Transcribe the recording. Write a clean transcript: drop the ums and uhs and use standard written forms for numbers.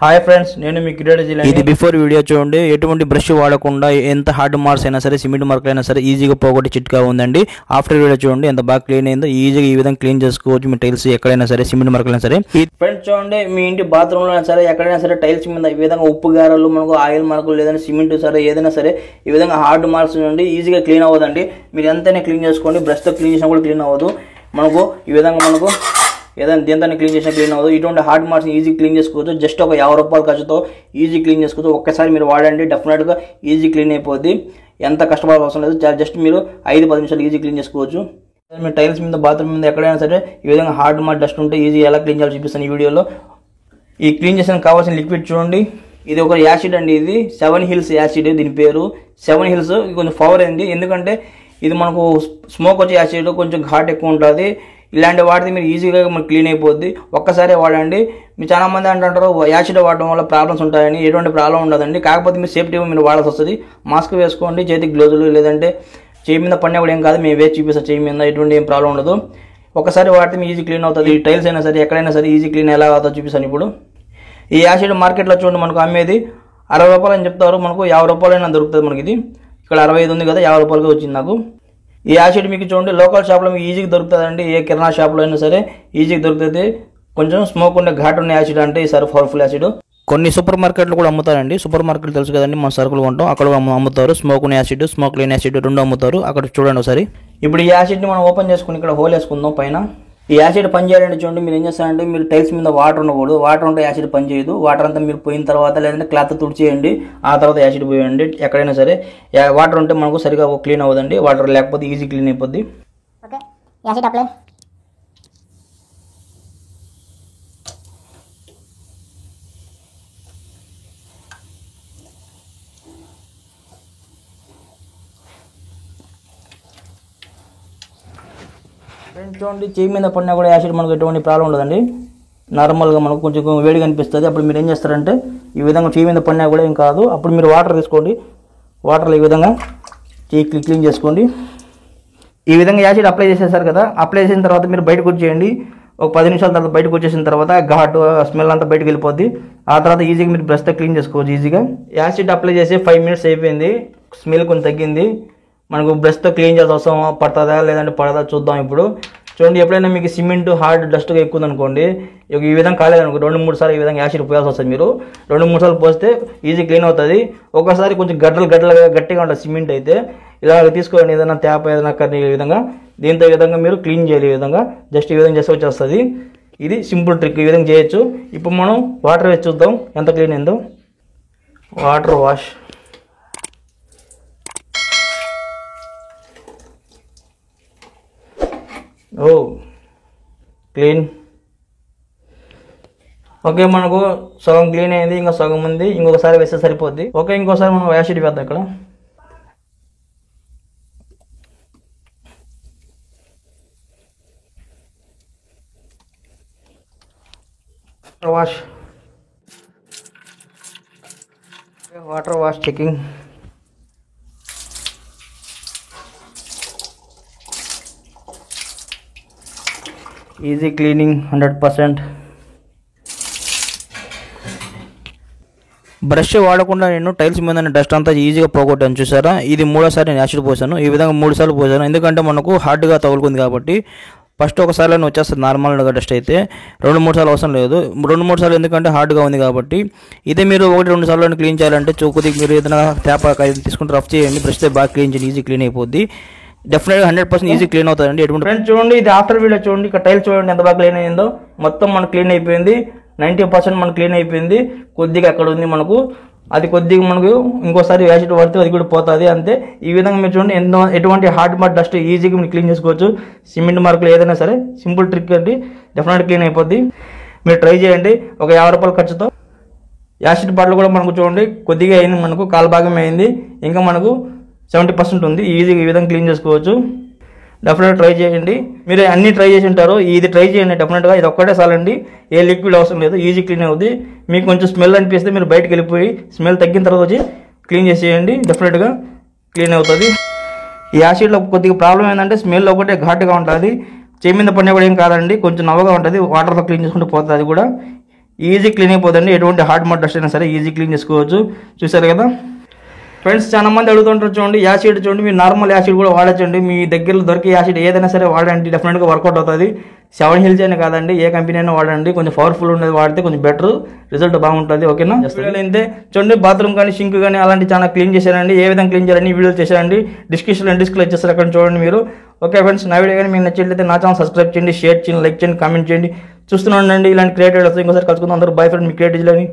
Hi friends, నేను మీ create జిల్లా. ఇది బిఫోర్ వీడియో చూడండి. ఎటువంటి బ్రష్ వాడకుండా ఎంత హార్డ్ మార్క్స్ అయినా సరే, సిమెంట్ మార్కులు అయినా సరే ఈజీగా పోగొట్టి చిట్కా ఉందండి. ఆఫ్టర్ వీడియో చూడండి ఎంత బాగా క్లీన్ అయిందో. ఈజీగా ఈ విధంగా క్లీన్ చేసుకోవచ్చు. మీ టైల్స్ ఎక్కడైనా సరే, సిమెంట్ మార్కులు అయినా సరే. ఫ్రెండ్స్ చూడండి, మీ ఇంటి బాత్రూంలో అయినా సరే, ఎక్కడైనా సరే టైల్స్ మీద ఈ విధంగా ఉప్పు గారలు, మనకు ఆయిల్ మార్కులు, లేదంటే సిమెంట్ సరే ఏదైనా సరే ఈ విధంగా హార్డ్ మార్క్స్ నుండి ఈజీగా క్లీన్ అవ్వదండి. మీరు ఎంతైనా క్లీన్ చేసుకోండి, బ్రష్తో క్లీన్ చేసినా కూడా క్లీన్ అవ్వదు. మనకు ఈ విధంగా మనకు ఏదైనా దేంతో క్లీన్ చేసినా క్లీన్ అవ్వదు. ఇటువంటి హార్డ్ మార్క్స్ ఈజీ క్లీన్ చేసుకోవచ్చు. జస్ట్ ఒక 50 రూపాయల ఖర్చుతో ఈజీ క్లీన్ చేసుకోవచ్చు. ఒక్కసారి మీరు వాడండి, డెఫినెట్గా ఈజీ క్లీన్ అయిపోద్ది. ఎంత కష్టపడాల్సిన అవసరం లేదు. జస్ట్ మీరు 5-10 నిమిషాలు ఈజీ క్లీన్ చేసుకోవచ్చు. మీరు టైల్స్ మీద, బాత్రూమ్ మీద ఎక్కడైనా సరే ఈ విధంగా హార్డ్ మార్క్ డస్ట్ ఉంటే ఈజీ ఎలా క్లీన్ చేయాలో చూపిస్తాను ఈ వీడియోలో. ఈ క్లీన్ చేసిన కావాల్సిన లిక్విడ్ చూడండి. ఇది ఒక యాసిడ్ అండి. ఇది 7 హిల్స్ యాసిడ్. దీని పేరు 7 హిల్స్. ఇది కొంచెం పవర్ అయింది, ఎందుకంటే ఇది మనకు స్మోక్ వచ్చే యాసిడ్, కొంచెం ఘాట్ ఎక్కువ ఉంటుంది. ఇలాంటి వాడితే మీరు ఈజీగా మనకు క్లీన్ అయిపోద్ది. ఒక్కసారి వాడండి. మీరు చాలా మంది అంటుంటారు యాసిడ్ వాడడం వల్ల ప్రాబ్లమ్స్ ఉంటాయని. ఎటువంటి ప్రాబ్లం ఉండదండి. కాకపోతే మీరు సేఫ్టీగా మీరు వాడాల్సి వస్తుంది. మాస్క్ వేసుకోండి, చేతికి గ్లోజులు, లేదంటే చేయి మీద పడినా కూడా ఏం కాదు. మేము వేసి చూపిస్తాం చేయి మీద, ఎటువంటి ఏం ప్రాబ్లం ఉండదు. ఒకసారి వాడితే మీ ఈజీ క్లీన్ అవుతుంది. టైల్స్ అయినా సరే, ఎక్కడైనా సరే ఈజీ క్లీన్ ఎలా అవుతుందో చూపిస్తాను ఇప్పుడు. ఈ యాసిడ్ మార్కెట్లో చూడండి, మనకు అమ్మేది 60 రూపాయలు అని చెప్తారు. మనకు 50 రూపాయలైనా దొరుకుతుంది మనకి. ఇది ఇక్కడ 65 ఉంది కదా, 50 రూపాయలకి వచ్చింది నాకు. ఈ యాసిడ్ మీకు చూడండి లోకల్ షాప్లో మీకు ఈజీగా దొరుకుతుందండి. ఏ కిరాణా షాప్లో అయినా సరే ఈజీగా దొరుకుతుంది. కొంచెం స్మోక్ ఉండే ఘాట్ ఉన్న యాసిడ్ అంటే ఈసారి పవర్ఫుల్ యాసిడ్. కొన్ని సూపర్ మార్కెట్లు కూడా అమ్ముతారండి. సూపర్ మార్కెట్లు తెలుసు కదండి, మన సరుకులు కొంటాం, అక్కడ అమ్ముతారు. స్మోక్ ఉన్న యాసిడ్, స్మోక్ లేని యాసిడ్ రెండు అమ్ముతారు. అక్కడ చూడండి ఒకసారి. ఇప్పుడు ఈ యాసిడ్ని మనం ఓపెన్ చేసుకుని ఇక్కడ హోల్ వేసుకుందాం పైన. ఈ యాసిడ్ పని చేయాలంటే చూడండి, మీరు ఏం చేస్తారంటే, మీరు టైల్స్ మీద వాటర్ ఉండకూడదు. వాటర్ ఉంటే యాసిడ్ పని చేయదు. వాటర్ అంతా మీరు పోయిన తర్వాత, లేదంటే క్లాత్ తుడిచేయండి, ఆ తర్వాత యాసిడ్ పోయండి. ఎక్కడైనా సరే వాటర్ ఉంటే మనకు సరిగా క్లీన్ అవ్వదండి. వాటర్ లేకపోతే ఈజీ క్లీన్ అయిపోద్ది. Okay, acid apply. చూడండి, చేయి మీద పడినా కూడా యాసిడ్ మనకు ఎటువంటి ప్రాబ్లం ఉండదండి. నార్మల్గా మనకు కొంచెం వేడిగా అనిపిస్తుంది. అప్పుడు మీరు ఏం చేస్తారంటే, ఈ విధంగా చేయి మీద పడినా కూడా ఏం కాదు. అప్పుడు మీరు వాటర్ తీసుకోండి. వాటర్లో ఈ విధంగా చేయి క్లీన్ చేసుకోండి. ఈ విధంగా యాసిడ్ అప్లై చేసేసారు కదా. అప్లై చేసిన తర్వాత మీరు బయటకు వచ్చేయండి. ఒక 10 నిమిషాల తర్వాత బయటకు వచ్చేసిన తర్వాత ఘాటు స్మెల్ అంతా బయటకు వెళ్ళిపోద్ది. ఆ తర్వాత ఈజీగా మీరు బ్రష్తో క్లీన్ చేసుకోవచ్చు ఈజీగా. యాసిడ్ అప్లై చేసి 5 మినిట్స్ అయిపోయింది. స్మెల్ కొంచెం తగ్గింది. మనకు బ్రష్తో క్లీన్ చేయాల్సిన అవసరం పడుతుందా లేదంటే పడదా చూద్దాం ఇప్పుడు. చూడండి, ఎప్పుడైనా మీకు సిమెంట్ హార్డ్ డస్ట్గా ఎక్కువ ఉందనుకోండి, ఈ విధంగా కాలేదనుకో 2-3 సార్లు ఈ విధంగా యాసిడ్ పోయాల్సి వస్తుంది. మీరు 2-3 సార్లు పోస్తే ఈజీ క్లీన్ అవుతుంది. ఒకసారి కొంచెం గడ్డలుగా గట్టిగా ఉంటుంది సిమెంట్ అయితే, ఇలా తీసుకోండి ఏదైనా ట్యాప్ ఏదైనా కర్రీ ఈ విధంగా. దీంతో ఈ విధంగా మీరు క్లీన్ చేయాలి. ఈ విధంగా జస్ట్ ఈ విధంగా చేస్తే వచ్చేస్తుంది. ఇది సింపుల్ ట్రిక్, ఈ విధంగా చేయొచ్చు. ఇప్పుడు మనం వాటర్ వేసి చూద్దాం ఎంత క్లీన్ అయిందో. Water wash. Oh clean. Okay, మనకు సగం క్లీన్ అయింది, ఇంకా సగం ఉంది. ఇంకొకసారి వేస్తే సరిపోద్ది. ఓకే, ఇంకోసారి మనం యాసిడ్ వేద్దాం ఇక్కడ. Wash. Water wash checking. Easy cleaning 100%. Brush వాడకుండా నేను టైల్స్ మీద డస్ట్ అంతా ఈజీగా పోగొట్టాను చూసారా. ఇది 3వ సారి నేను యాసిడ్ పోసాను. ఈ విధంగా 3 సార్లు పోసాను, ఎందుకంటే మనకు హార్డ్గా తగులుకుంది కాబట్టి. ఫస్ట్ ఒకసారి వచ్చేస్తుంది నార్మల్గా డస్ట్ అయితే. 2-3 సార్లు అవసరం లేదు. 2-3 సార్లు ఎందుకంటే హార్డ్గా ఉంది కాబట్టి. ఇదే మీరు 1-2 సార్లు క్లీన్ చేయాలంటే కొద్దిగా మీరు ఏదైనా ట్యాప్ తీసుకుంటే రఫ్ చేయండి, బ్రష్తో బాగా క్లీన్ చేయండి, ఈజీ క్లీన్ అయిపోద్ది. డెఫినెట్గా 100% ఈజీ క్లీన్ అవుతుందండి. ఎటువంటి ఫ్రెండ్స్ చూడండి, ఇది ఆఫ్టర్ వీడియో చూడండి. ఇక్కడ టైల్స్ చూడండి ఎంత బాగా క్లీన్ అయిందో. మొత్తం మనకు క్లీన్ అయిపోయింది. 90% మనకు క్లీన్ అయిపోయింది. కొద్దిగా అక్కడ ఉంది మనకు, అది కొద్దిగా మనకు ఇంకోసారి యాసిడ్ పడితే అది కూడా పోతుంది అంతే. ఈ విధంగా మీరు చూడండి ఎటువంటి హార్డ్ మార్క్ డస్ట్ ఈజీగా మీరు క్లీన్ చేసుకోవచ్చు. సిమెంట్ మార్కులు ఏదైనా సరే సింపుల్ ట్రిక్ అండి, డెఫినెట్గా క్లీన్ అయిపోద్ది. మీరు ట్రై చేయండి ఒక 50 రూపాయల ఖర్చుతో. యాసిడ్ బాటిల్ కూడా మనకు చూడండి కొద్దిగా అయింది, మనకు కాలు భాగం అయింది. ఇంకా మనకు 70% ఉంది. ఈజీగా ఈ విధంగా క్లీన్ చేసుకోవచ్చు. డెఫినెట్గా ట్రై చేయండి. మీరు అన్నీ ట్రై చేసి ఉంటారు, ఇది ట్రై చేయండి డెఫినెట్గా. ఇది ఒక్కటే చాలండి, ఏ లిక్విడ్ అవసరం లేదు. ఈజీ క్లీన్ అవుతుంది. మీకు కొంచెం స్మెల్ అనిపిస్తే మీరు బయటకు వెళ్ళిపోయి స్మెల్ తగ్గిన తర్వాత వచ్చి క్లీన్ చేసేయండి, డెఫినెట్గా క్లీన్ అవుతుంది. ఈ యాసిడ్లో కొద్దిగా ప్రాబ్లం ఏంటంటే స్మెల్ ఒకటే ఘాటుగా ఉంటుంది. చేయి మీద పడినా కూడా ఏం కాదండి, కొంచెం నవ్వుగా ఉంటుంది. వాటర్తో క్లీన్ చేసుకుంటూ పోతుంది అది కూడా. ఈజీ క్లీన్ అయిపోతుంది. ఎటువంటి హార్డ్ మడ్ డస్ట్ అయినా సరే ఈజీ క్లీన్ చేసుకోవచ్చు. చూసారు కదా ఫ్రెండ్స్, చాలా మంది అడుగుతుంటారు చూడండి, యాసిడ్ చూడండి, మీరు నార్మల్ యాసిడ్ కూడా వాడచ్చండి. మీ దగ్గరలో దొరికే యాసిడ్ ఏదైనా సరే వాడండి, డెఫినెట్గా వర్కౌట్ అవుతుంది. 7 Hills అనే కాదండి, ఏ కంపెనీ అయినా వాడండి. కొంచెం పవర్ఫుల్ ఉండేది వాడితే కొంచెం బెటర్ రిజల్ట్ బాగుంటుంది. ఓకేనా? అయితే చూడండి, బాత్రూమ్ కానీ సింక్ కానీ అలాంటి చాలా క్లీన్ చేశారండి. ఏ విధంగా క్లీన్ చేయాలని వీడియోలు చేశారండి. డిస్క్రిప్షన్లో ఇచ్చేస్తారు, అక్కడ చూడండి మీరు. ఓకే ఫ్రెండ్స్, నా వీడియో కానీ మీకు నచ్చినట్లయితే నా ఛానల్ సబ్స్క్రైబ్ చేయండి, షేర్ చేయండి, లైక్ చేయండి, కామెంట్ చేయండి. చూస్తూనే ఉండండి ఇలాంటి క్రియేటివ్ వస్తుంది. ఇంకోసారి కలుసుకుందాం. అందరూ బై ఫ్రెండ్, మీ క్రియేటివ్లని.